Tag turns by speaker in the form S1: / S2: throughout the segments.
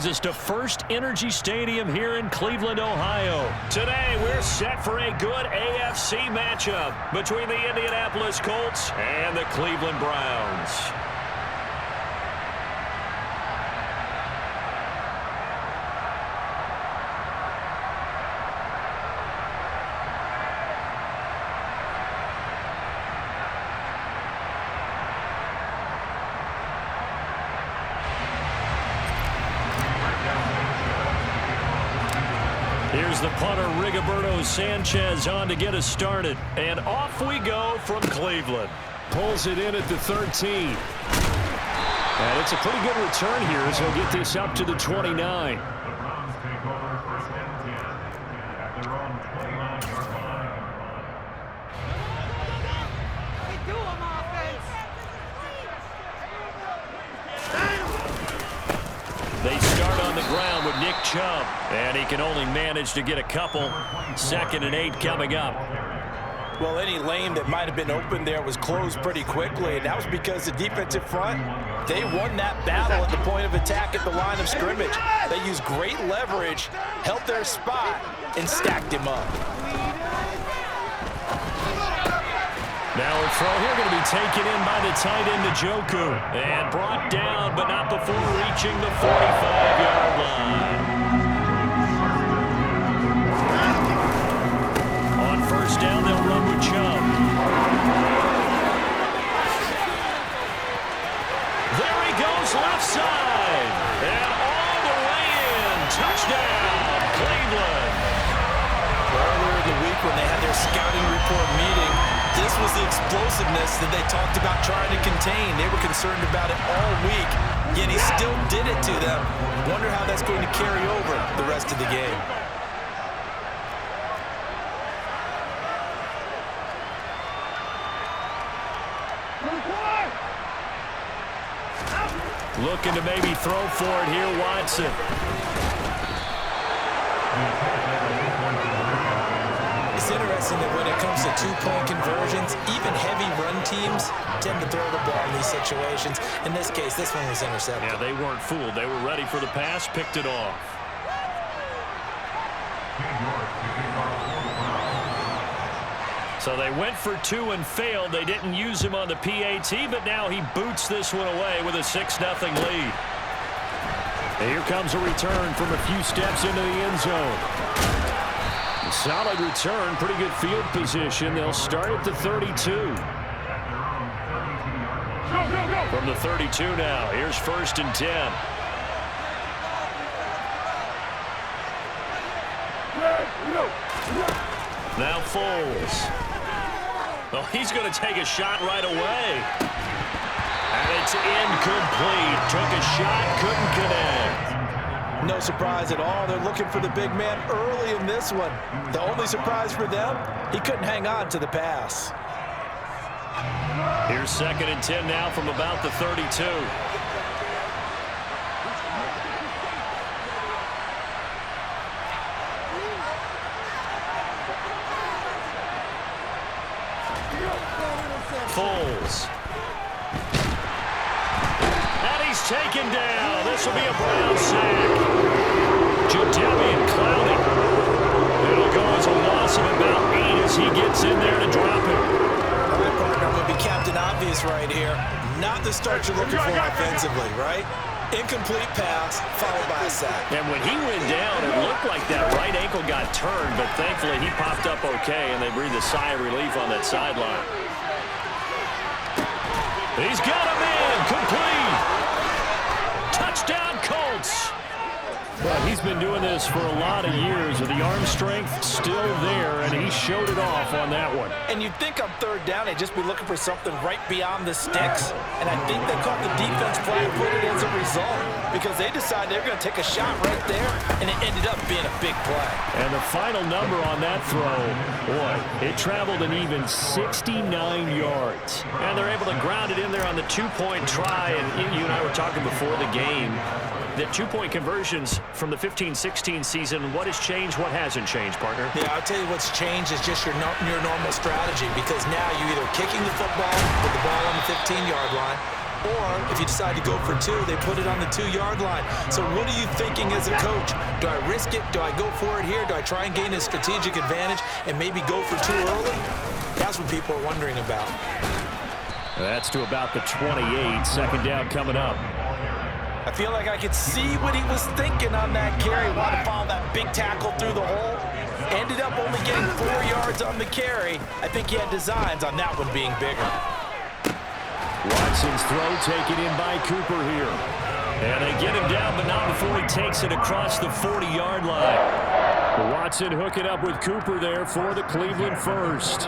S1: Us to First Energy Stadium here in Cleveland, Ohio. Today, we're set for a good AFC matchup between the Indianapolis Colts and the Cleveland Browns. Here's the punter, Rigoberto Sanchez, on to get us started. And off we go from Cleveland.
S2: Pulls it in at the 13. And it's a pretty good return here as he'll get this up to the 29.
S1: They start on the ground with Nick Chubb, and he can only manage to get a couple. 2nd and 8 coming up.
S3: Well, any lane that might have been open there was closed pretty quickly, and that was because the defensive front, they won that battle at the point of attack at the line of scrimmage. They used great leverage, held their spot, and stacked him up.
S1: Now a throw here going to be taken in by the tight end, Njoku, and brought down, but not before reaching the 45-yard line. On first down, they'll run with Chubb. There he goes, left side, and all the way in. Touchdown, Cleveland.
S3: Earlier in the week when they had their scouting report meeting, this was the explosiveness that they talked about trying to contain. They were concerned about it all week, yet he still did it to them. Wonder how that's going to carry over the rest of the game.
S1: Looking to maybe throw for it here, Watson.
S3: It's interesting that when it comes to two-point conversions, even heavy run teams tend to throw the ball in these situations. In this case, this one was intercepted.
S1: Yeah, they weren't fooled. They were ready for the pass, picked it off. So they went for 2 and failed. They didn't use him on the PAT, but now he boots this one away with a 6-0 lead. And here comes a return from a few steps into the end zone. Solid return, pretty good field position. They'll start at the 32. From the 32 now, here's 1st and 10. Now Foles. Oh, he's going to take a shot right away. And it's incomplete. Took a shot, couldn't connect.
S3: No surprise at all. They're looking for the big man early in this one. The only surprise for them, he couldn't hang on to the pass.
S1: Here's 2nd and 10 now from about the 32. Foles. And he's taken down. This will be a Brown sack. Jadeveon Clowney. It'll go as a loss of about 8 as he gets in there to drop it.
S3: All right, partner, I'm going to be Captain Obvious right here. Not the start you're looking for offensively, right? Incomplete pass, followed by a sack.
S1: And when he went down, it looked like that right ankle got turned, but thankfully he popped up okay, and they breathed a sigh of relief on that sideline. He's got him in, complete. Touchdown, Colts.
S2: But he's been doing this for a lot of years with the arm strength still there, and he showed it off on that one.
S3: And you'd think on 3rd down they'd just be looking for something right beyond the sticks. And I think they caught the defense flat-footed as a result because they decided they were going to take a shot right there, and it ended up being a big play.
S2: And the final number on that throw, boy, it traveled an even 69 yards.
S1: And they're able to ground it in there on the 2-point try. And you and I were talking before the game that 2-point conversions from the 15-16 season, what has changed, what hasn't changed, partner?
S3: Yeah, I'll tell you what's changed is just your normal strategy, because now you're either kicking the football with the ball on the 15-yard line, Or if you decide to go for 2, they put it on the 2-yard line. So what are you thinking as a coach? Do I risk it? Do I go for it here? Do I try and gain a strategic advantage and maybe go for 2 early? That's what people are wondering about.
S2: That's to about the 28. Second down coming up.
S3: I feel like I could see what he was thinking on that carry. Wanted to follow that big tackle through the hole. Ended up only getting 4 yards on the carry. I think he had designs on that one being bigger.
S2: Watson's throw taken in by Cooper here.
S1: And they get him down, but not before he takes it across the 40-yard line.
S2: Watson hooking up with Cooper there for the Cleveland first.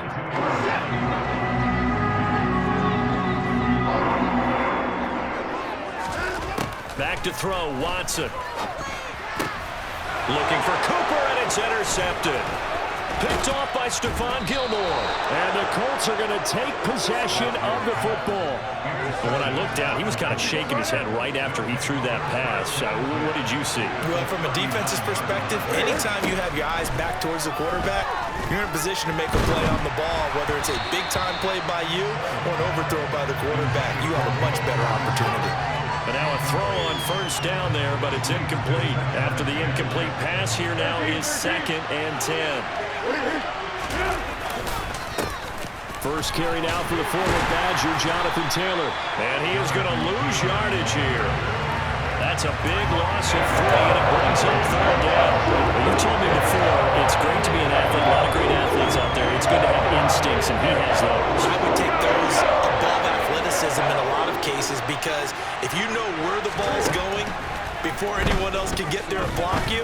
S1: Back to throw, Watson. Looking for Cooper, and it's intercepted. Picked off by Stephon Gilmore.
S2: And the Colts are going to take possession of the football.
S1: And when I looked down, he was kind of shaking his head right after he threw that pass. What did you see?
S3: Well, from a defense's perspective, anytime you have your eyes back towards the quarterback, you're in a position to make a play on the ball, whether it's a big-time play by you or an overthrow by the quarterback. You have a much better opportunity.
S1: And now a throw on first down there, but it's incomplete. After the incomplete pass, here now is 2nd and 10.
S2: First carry now for the former Badger, Jonathan Taylor.
S1: And he is going to lose yardage here. That's a big loss of 3, and it brings up 3rd down. Well, you told me before, it's great to be an athlete. A lot of great athletes out there. It's good to have instincts, and he has those.
S3: I would take those above athleticism in a lot of cases, because if you know where the ball's going before anyone else can get there and block you,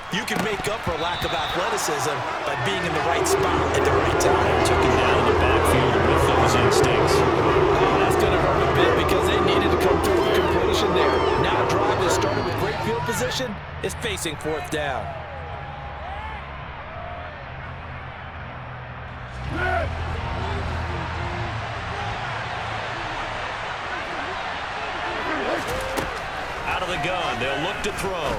S3: you can make up for lack of athleticism by being in the right spot at the right time.
S1: Took him down in the backfield with those instincts.
S3: That's going to hurt a bit because they needed to come through with completion there. Now a drive that started with great field position is facing 4th down.
S1: Out of the gun, they'll look to throw.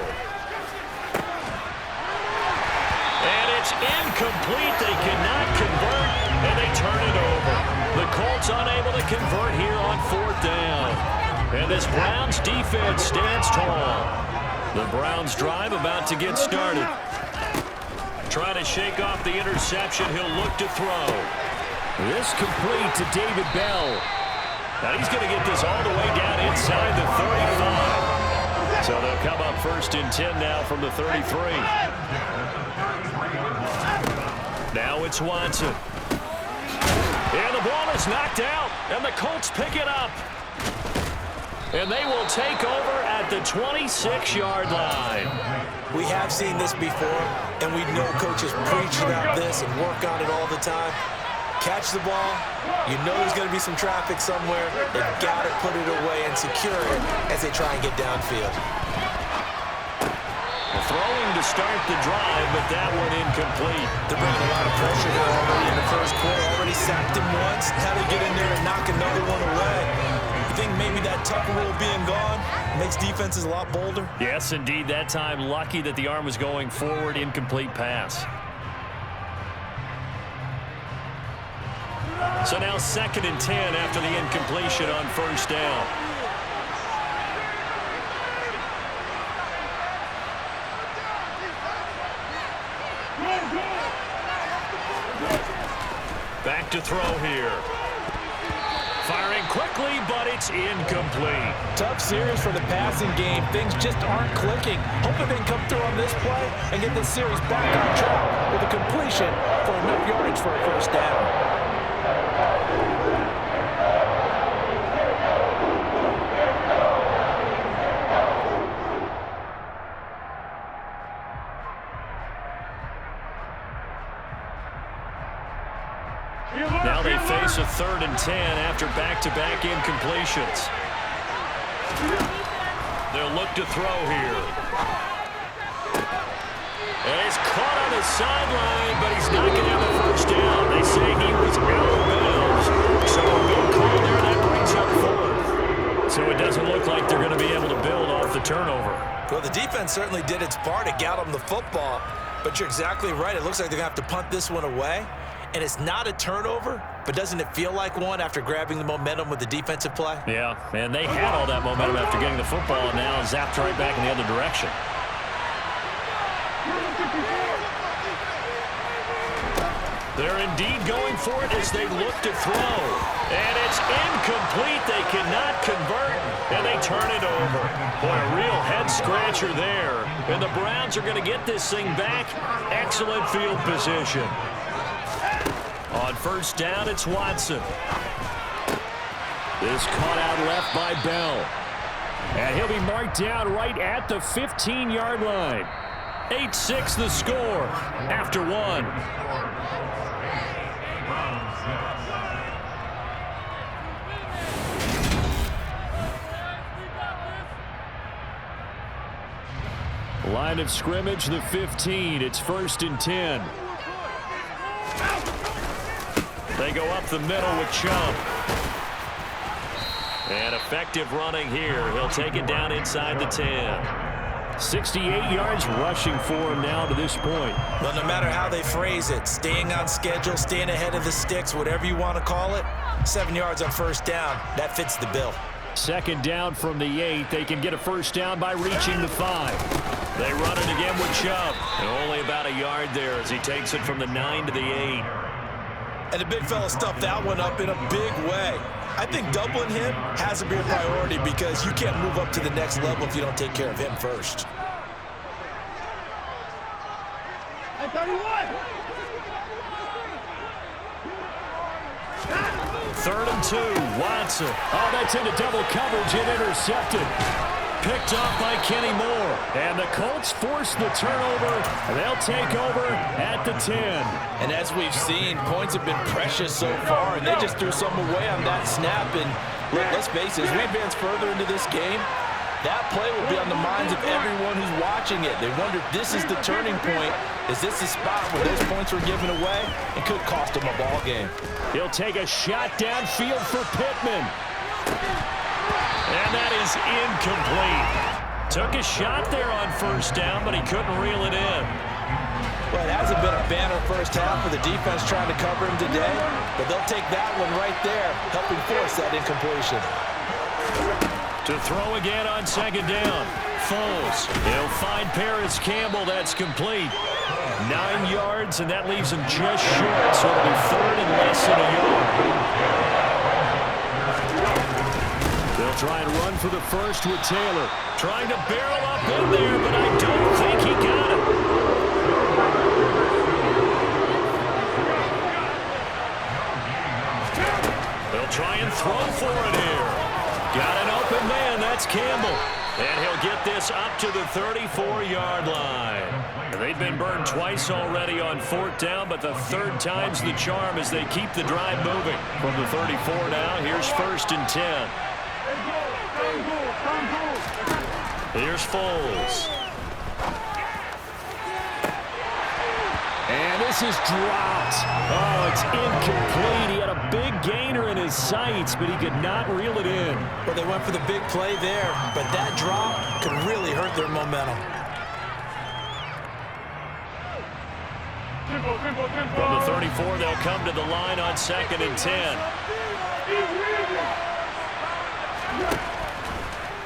S1: And it's incomplete. They cannot convert, and they turn it over. The Colts unable to convert here on 4th down. And this Browns defense stands tall. The Browns drive about to get started. Trying to shake off the interception. He'll look to throw.
S2: This complete to David Bell.
S1: Now he's going to get this all the way down inside the 35. So they'll come up 1st and 10 now from the 33. Now it's Watson. And the ball is knocked out, and the Colts pick it up. And they will take over at the 26-yard line.
S3: We have seen this before, and we know coaches preach about this and work on it all the time. Catch the ball. You know there's going to be some traffic somewhere. They've got to put it away and secure it as they try and get downfield.
S1: Throwing to start the drive, but that one incomplete.
S3: They're bringing a lot of pressure here already in the first quarter. Already sacked him once. Now they get in there and knock another one away. You think maybe that Tucker rule being gone makes defenses a lot bolder?
S1: Yes, indeed. That time, lucky that the arm was going forward. Incomplete pass. So now 2nd and 10 after the incompletion on first down. Back to throw here. Firing quickly, but it's incomplete.
S3: Tough series for the passing game. Things just aren't clicking. Hoping they can come through on this play and get this series back on track with a completion for enough yardage for a first down.
S1: Now they face a 3rd and 10 after back-to-back incompletions. They'll look to throw here. And he's caught on the sideline, but he's not going to have the first down. They say he was out of bounds. So a good call there, that brings up 4th. So it doesn't look like they're going to be able to build off the turnover.
S3: Well, the defense certainly did its part to get them the football. But you're exactly right. It looks like they're going to have to punt this one away. And it's not a turnover, but doesn't it feel like one after grabbing the momentum with the defensive play?
S1: Yeah, and they had all that momentum after getting the football, and now zapped right back in the other direction. They're indeed going for it as they look to throw. And it's incomplete. They cannot convert, and they turn it over. Boy, a real head-scratcher there. And the Browns are going to get this thing back. Excellent field position. On first down, it's Watson. This caught out left by Bell. And he'll be marked down right at the 15-yard line. 8-6 the score after one. Line of scrimmage, the 15. It's 1st and 10. They go up the middle with Chubb. And effective running here. He'll take it down inside the 10. 68 yards rushing for him now to this point.
S3: Well, no matter how they phrase it, staying on schedule, staying ahead of the sticks, whatever you want to call it, 7 yards on first down, that fits the bill.
S1: 2nd down from the 8. They can get a first down by reaching the 5. They run it again with Chubb. And only about a yard there as he takes it from the 9 to the 8.
S3: And the big fella stuffed that one up in a big way. I think doubling him has to be a priority because you can't move up to the next level if you don't take care of him first.
S1: 3rd and 2, Watson. Oh, that's into double coverage and intercepted. Picked off by Kenny Moore. And the Colts force the turnover. And they'll take over at the 10.
S3: And as we've seen, points have been precious so far, and they just threw some away on that snap. And let's face it, as we advance further into this game, that play will be on the minds of everyone who's watching it. They wonder if this is the turning point. Is this the spot where those points were given away? It could cost them a ball game.
S1: He'll take a shot downfield for Pittman. And that is incomplete. Took a shot there on first down, but he couldn't reel it in.
S3: Well, it hasn't been a banner first half for the defense trying to cover him today, but they'll take that one right there, helping force that incompletion.
S1: To throw again on 2nd down. Foles. He'll find Paris Campbell. That's complete. 9 yards, and that leaves him just short, so it'll be 3rd and less than a yard. They'll try and run for the first with Taylor. Trying to barrel up in there, but I don't think he got it. They'll try and throw for it here. Got an open man. That's Campbell. And he'll get this up to the 34-yard line. They've been burned twice already on 4th down, but the 3rd time's the charm as they keep the drive moving. From the 34 now, here's 1st and 10. Here's Foles. And this is dropped. Oh, it's incomplete. He had a big gainer in his sights, but he could not reel it in.
S3: Well, they went for the big play there, but that drop could really hurt their momentum.
S1: From the 34, they'll come to the line on 2nd and 10.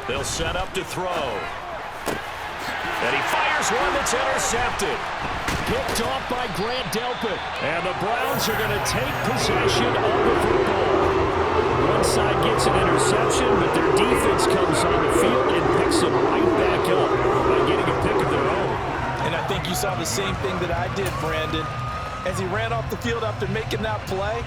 S1: They'll set up to throw. And he fires one that's intercepted. Picked off by Grant Delpit. And the Browns are going to take possession of the football. One side gets an interception, but their defense comes on the field and picks them right back up by getting a pick of their own.
S3: And I think you saw the same thing that I did, Brandon. As he ran off the field after making that play,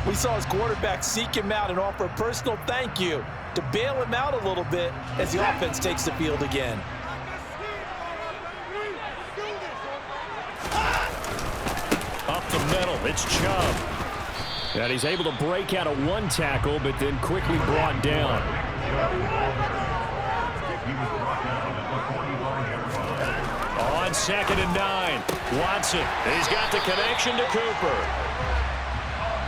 S3: we saw his quarterback seek him out and offer a personal thank you to bail him out a little bit as the offense takes the field again.
S1: Up the middle, it's Chubb. And he's able to break out of one tackle, but then quickly brought down. On 2nd and 9, Watson. He's got the connection to Cooper.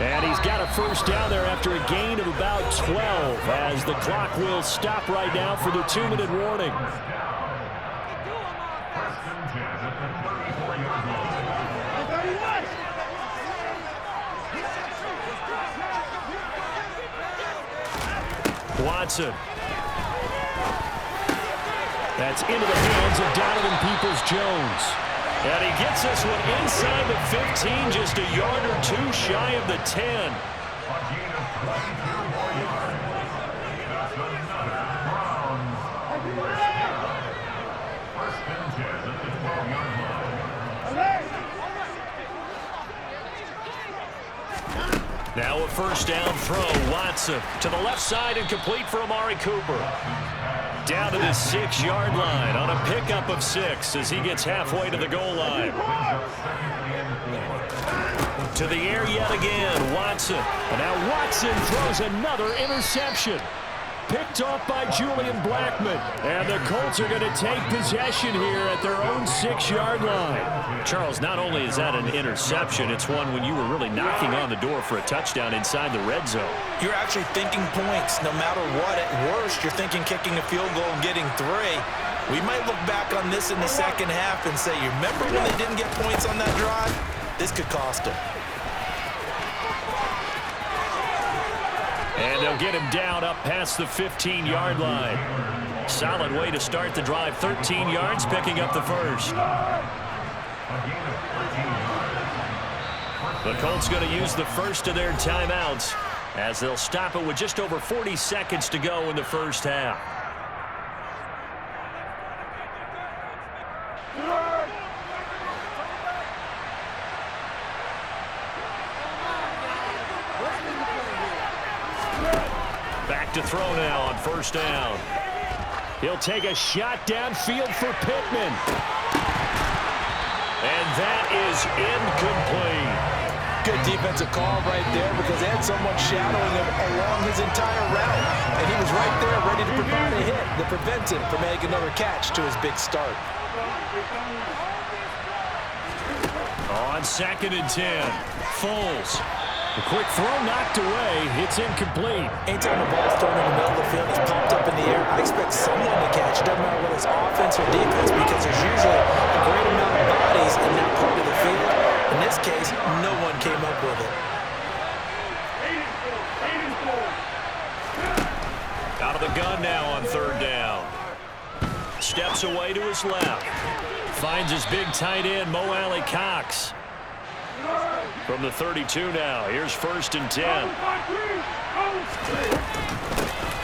S1: And he's got a first down there after a gain of about 12 as the clock will stop right now for the 2-minute warning. Watson. That's into the hands of Donovan Peoples-Jones. And he gets this one inside the 15, just a yard or two shy of the 10. Now a first down throw. Watson to the left side and complete for Amari Cooper. Down to the 6-yard line on a pickup of 6 as he gets halfway to the goal line. To the air yet again, Watson. And now Watson throws another interception. Picked off by Julian Blackmon. And the Colts are going to take possession here at their own 6-yard line. Charles, not only is that an interception, it's one when you were really knocking on the door for a touchdown inside the red zone.
S3: You're actually thinking points no matter what. At worst, you're thinking kicking a field goal and getting 3. We might look back on this in the second half and say, you remember when they didn't get points on that drive? This could cost them.
S1: And they'll get him down up past the 15-yard line. Solid way to start the drive. 13 yards, picking up the first. The Colts going to use the first of their timeouts as they'll stop it with just over 40 seconds to go in the first half. Back to throw now on first down. He'll take a shot downfield for Pittman. And that is incomplete.
S3: Good defensive call right there because they had someone shadowing him along his entire route. And he was right there ready to provide a hit that prevents him from making another catch to his big start.
S1: On 2nd and 10, Foles. A quick throw knocked away. It's incomplete.
S3: Anytime the ball's thrown in the middle of the field, it's popped up in the air, I expect someone to catch. Doesn't matter whether it's offense or defense because there's usually a great amount of bodies in that part of the field. In this case, no one came up with it.
S1: Out of the gun now on 3rd down. Steps away to his left. Finds his big tight end, Mo Alley-Cox. From the 32 now. Here's 1st and 10.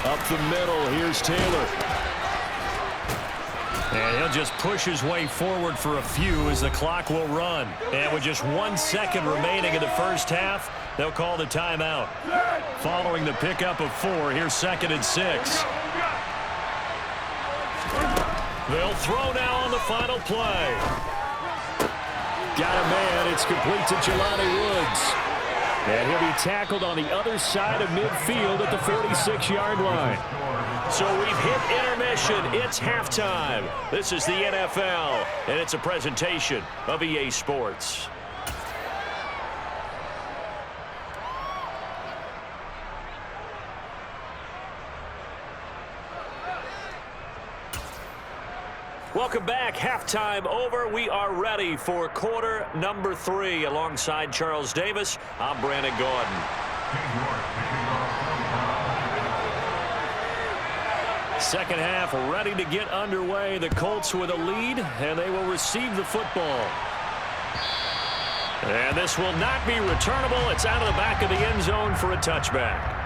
S1: Up the middle. Here's Taylor. And he'll just push his way forward for a few as the clock will run. And with just 1 second remaining in the first half, they'll call the timeout. Following the pickup of 4, here's 2nd and 6. They'll throw now on the final play. Got a man. It's complete to Jelani Woods. And he'll be tackled on the other side of midfield at the 46-yard line. So we've hit intermission. It's halftime. This is the NFL, and it's a presentation of EA Sports. Welcome back. Halftime over. We are ready for quarter number 3. Alongside Charles Davis, I'm Brandon Gordon. Second half ready to get underway. The Colts with a lead, and they will receive the football. And this will not be returnable. It's out of the back of the end zone for a touchback.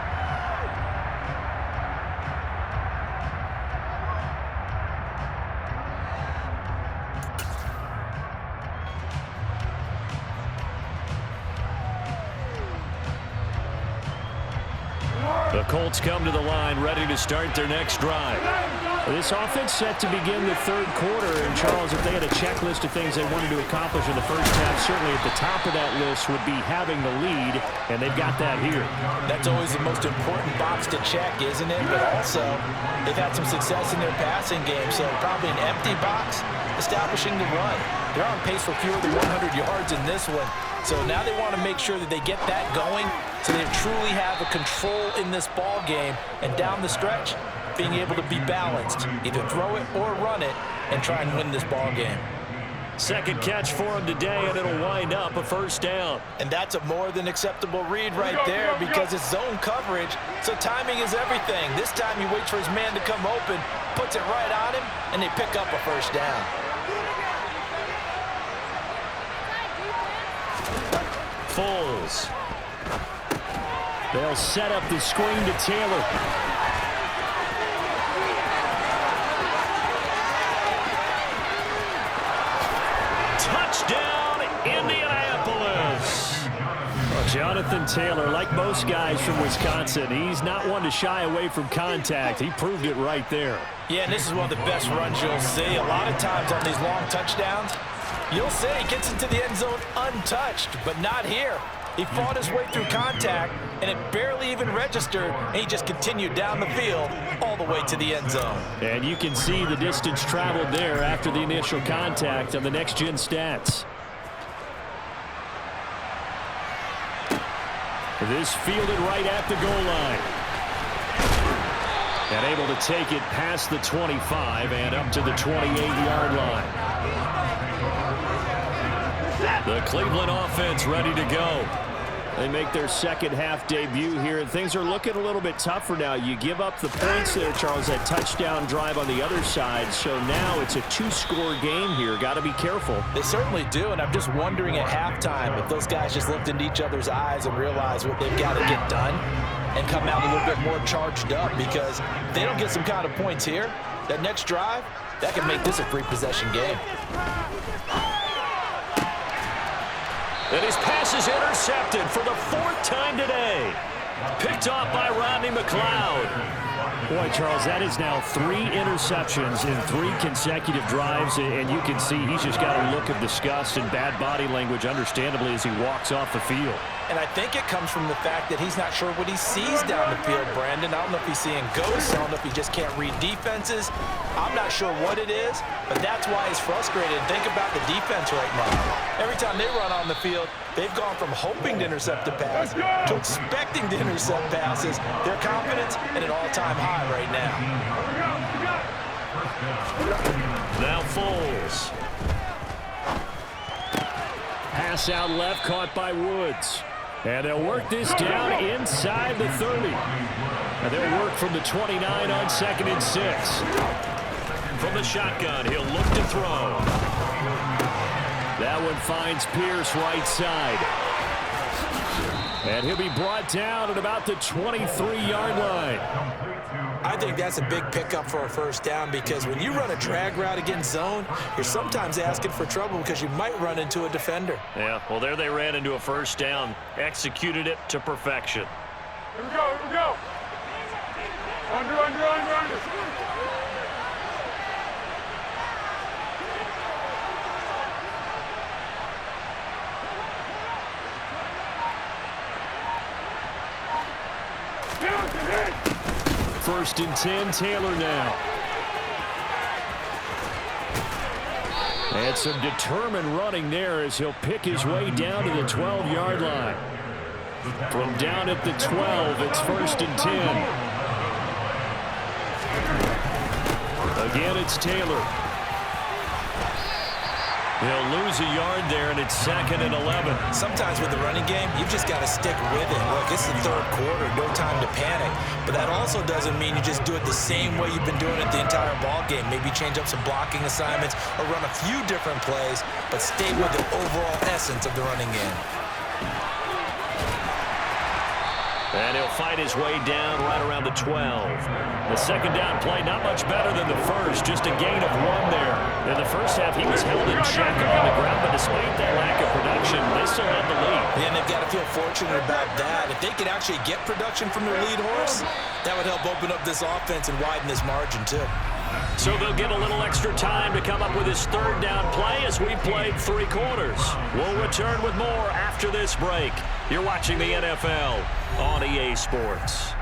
S1: The Colts come to the line ready to start their next drive. This offense set to begin the 3rd quarter. And, Charles, if they had a checklist of things they wanted to accomplish in the first half, certainly at the top of that list would be having the lead, and they've got that here.
S3: That's always the most important box to check, isn't it? But also, they've had some success in their passing game, so probably an empty box establishing the run. They're on pace for fewer than 100 yards in this one. So now they want to make sure that they get that going so they truly have a control in this ball game. And down the stretch, being able to be balanced, either throw it or run it, and try and win this ball game.
S1: Second catch for him today, and it'll wind up a first down.
S3: And that's a more than acceptable read right there because it's zone coverage, so timing is everything. This time he waits for his man to come open, puts it right on him, and they pick up a first down.
S1: Foles.
S2: They'll set up the screen to Taylor.
S1: Touchdown, Indianapolis.
S2: Well, Jonathan Taylor, like most guys from Wisconsin, he's not one to shy away from contact. He proved it right there.
S3: Yeah, and this is one of the best runs you'll see. A lot of times on these long touchdowns, you'll see he gets into the end zone untouched, but not here. He fought his way through contact, and it barely even registered, and he just continued down the field all the way to the end zone.
S2: And you can see the distance traveled there after the initial contact on the next-gen stats. This fielded right at the goal line. And able to take it past the 25 and up to the 28-yard line.
S1: The Cleveland offense ready to go.
S2: They make their second half debut here, and things are looking a little bit tougher now. You give up the points there, Charles, that touchdown drive on the other side. So now it's a two-score game here. Got to be careful.
S3: They certainly do, and I'm just wondering at halftime if those guys just looked into each other's eyes and realized what they've got to get done and come out a little bit more charged up, because if they don't get some kind of points here, that next drive, that can make this a free possession game.
S1: And his pass is intercepted for the fourth time today. Picked off by Rodney McLeod.
S2: Boy, Charles, that is now 3 interceptions in 3 consecutive drives, and you can see he's just got a look of disgust and bad body language, understandably, as he walks off the field.
S3: And I think it comes from the fact that he's not sure what he sees down the field, Brandon. I don't know if he's seeing ghosts. I don't know if he just can't read defenses. I'm not sure what it is, but that's why he's frustrated. Think about the defense right now. Every time they run on the field, they've gone from hoping to intercept a pass to expecting to intercept passes. Their confidence at an all-time high right now.
S1: Now Foles.
S2: Pass out left, caught by Woods. And they'll work this down inside the 30. And they'll work from the 29 on 2nd and 6.
S1: From the shotgun, he'll look to throw.
S2: That one finds Pierce right side. And he'll be brought down at about the 23-yard line.
S3: I think that's a big pickup for a first down, because when you run a drag route against zone, you're sometimes asking for trouble because you might run into a defender.
S1: Yeah, well, there they ran into a first down. Executed it to perfection.
S4: Here we go, here we go. Under.
S2: First and 10, Taylor now. And some determined running there as he'll pick his way down to the 12-yard line. From down at the 12, it's first and 10. Again, it's Taylor.
S1: He'll lose a yard there, and it's 2nd and 11.
S3: Sometimes with the running game, you've just got to stick with it. Look, it's the third quarter, no time to panic. But that also doesn't mean you just do it the same way you've been doing it the entire ball game. Maybe change up some blocking assignments or run a few different plays, but stay with the overall essence of the running game.
S1: And he'll fight his way down right around the 12. The second down play, not much better than the first, just a gain of 1 there. In the first half, he was held in check on the ground, but despite that lack of production, they still had the lead.
S3: And they've got to feel fortunate about that. If they could actually get production from their lead horse, that would help open up this offense and widen this margin too.
S1: So they'll get a little extra time to come up with his third down play as we played 3 quarters. We'll return with more after this break. You're watching the NFL on EA Sports.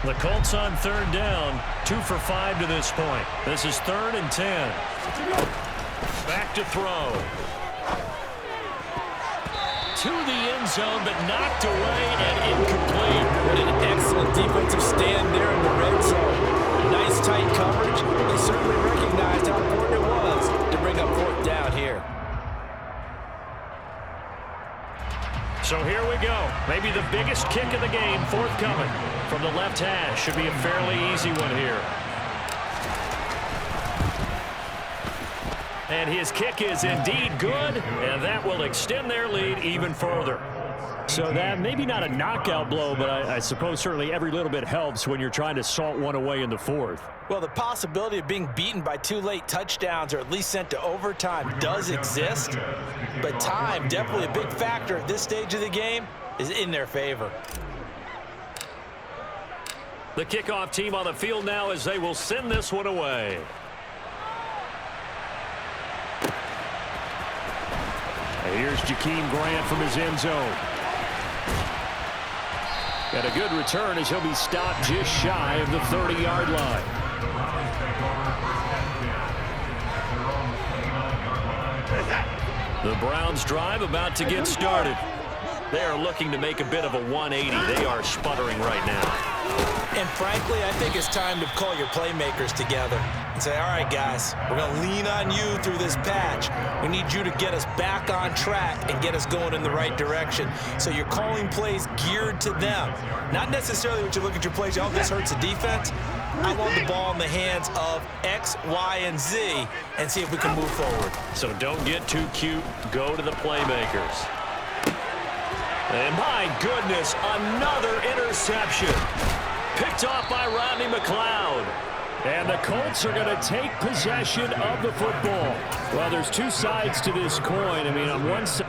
S1: The Colts on third down, 2 for 5 to this point. This is 3rd and 10. Back to throw. To the end zone, but knocked away and incomplete.
S3: What an excellent defensive stand
S1: biggest kick of the game forthcoming from the left hash. Should be a fairly easy one here. And his kick is indeed good, and that will extend their lead even further. So that maybe not a knockout blow, but I suppose certainly every little bit helps when you're trying to salt one away in the fourth.
S3: Well, the possibility of being beaten by 2 late touchdowns or at least sent to overtime does exist, but time, definitely a big factor at this stage of the game, is in their favor.
S1: The kickoff team on the field now as they will send this one away. Here's Jakeem Grant from his end zone. And a good return as he'll be stopped just shy of the 30-yard line. The Browns drive about to get started. They are looking to make a bit of a 180. They are sputtering right now.
S3: And frankly, I think it's time to call your playmakers together and say, all right, guys, we're going to lean on you through this patch. We need you to get us back on track and get us going in the right direction. So you're calling plays geared to them. Not necessarily what you look at your plays, oh, this hurts the defense. I want the ball in the hands of X, Y, and Z and see if we can move forward.
S1: So don't get too cute. Go to the playmakers. And my goodness, another interception. Picked off by Rodney McLeod. And the Colts are going to take possession of the football. Well, there's two sides to this coin. I mean, on one side,